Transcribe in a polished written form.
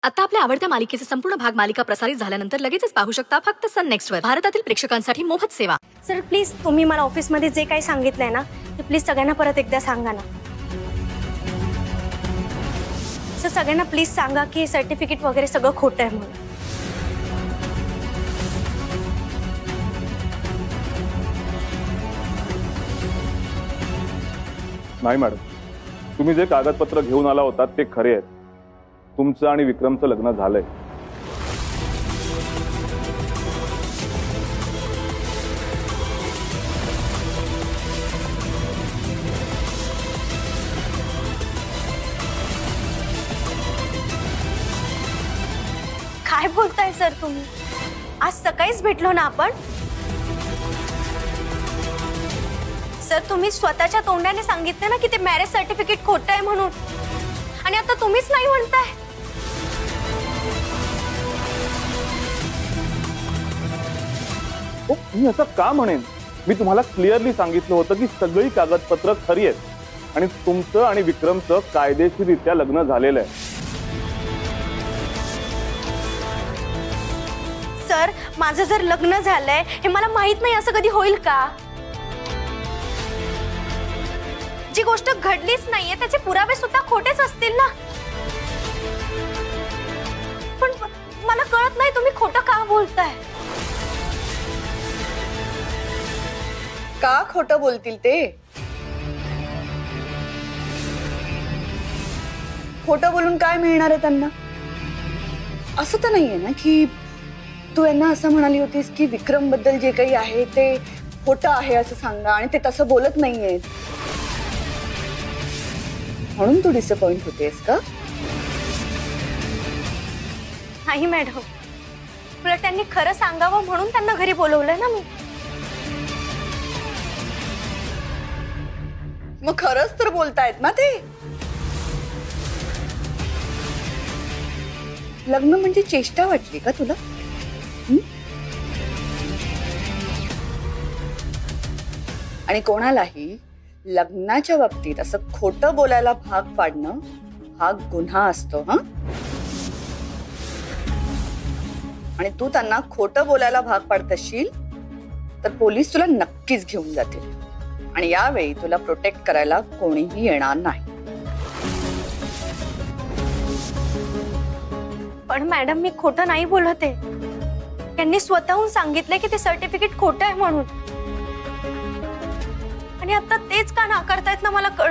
आता आपल्या आवडत्या मालिकेचे संपूर्ण भाग मालिका प्रसारित झाल्यानंतर लगेचच पाहू शकता फक्त सन नेक्स्टवर. भारतातील प्रेक्षकांसाठी मोफत सेवा. सर प्लीज तुम्ही मला ऑफिसमध्ये जे काही सांगितलंय ना ते प्लीज सगळ्यांना परत एकदा सांगा ना. सर सगळ्यांना प्लीज सांगा की सर्टिफिकेट वगैरे सगळं खोटं आहे म्हणून. नाही मॅडम, तुम्ही जे कागदपत्र घेऊन आला होता ते खरे आहेत. तुमचं आणि विक्रमचं लग्न झालंय. काय बोलताय सर तुम्ही? आज सकाळीच भेटलो ना आपण. सर तुम्ही स्वतःच्या तोंडाने सांगितलं ना की ते मॅरेज सर्टिफिकेट खोटं आहे म्हणून, आणि आता तुम्हीच नाही म्हणताय. मी असं का म्हणेन? मी तुम्हाला क्लिअरली सांगितलं होतं की सगळी कागदपत्र खरी आहेत आणि तुमचं आणि विक्रमचं कायदेशीररित्या लग्न झालेलं आहे. सर माझं जर लग्न झालंय हे मला माहित नाही असं कधी होईल का? जी गोष्ट घडलीच नाहीये त्याचे पुरावे सुद्धा खोटेच असतील ना. पण मला कळत नाही तुम्ही खोटं का बोलताय. का खोटं बोलतील ते? खोटं बोलून काय मिळणार आहे त्यांना? असं तर नाहीये ना की तू यांना असं म्हणाली होतीस की विक्रम बद्दल जे काही आहे ते खोटं आहे असं सांगा आणि ते तसं बोलत नाहीयेत म्हणून तू डिसअपॉइंट होतेस का? नाही मॅडम, उलट त्यांनी खरं सांगावं म्हणून त्यांना घरी बोलवलंय ना मी. मग खरंच तर बोलतायत ना ते. लग्न म्हणजे चेष्टा वाटली का तुला? आणि कोणालाही लग्नाच्या बाबतीत असं खोटं बोलायला भाग पाडणं हा गुन्हा असतो. हा, आणि तू त्यांना खोटं बोलायला भाग पाडत असशील तर पोलीस तुला नक्कीच घेऊन जातील आणि यावेळी तुला प्रोटेक्ट करायला कोणीही येणार नाही. पण मॅडम मी खोटं नाही बोलत आहे. त्यांनी स्वतःहून सांगितलंय की ते सर्टिफिकेट खोटं आहे म्हणून, आणि आता तेच का नाकारतायत ना मला कळत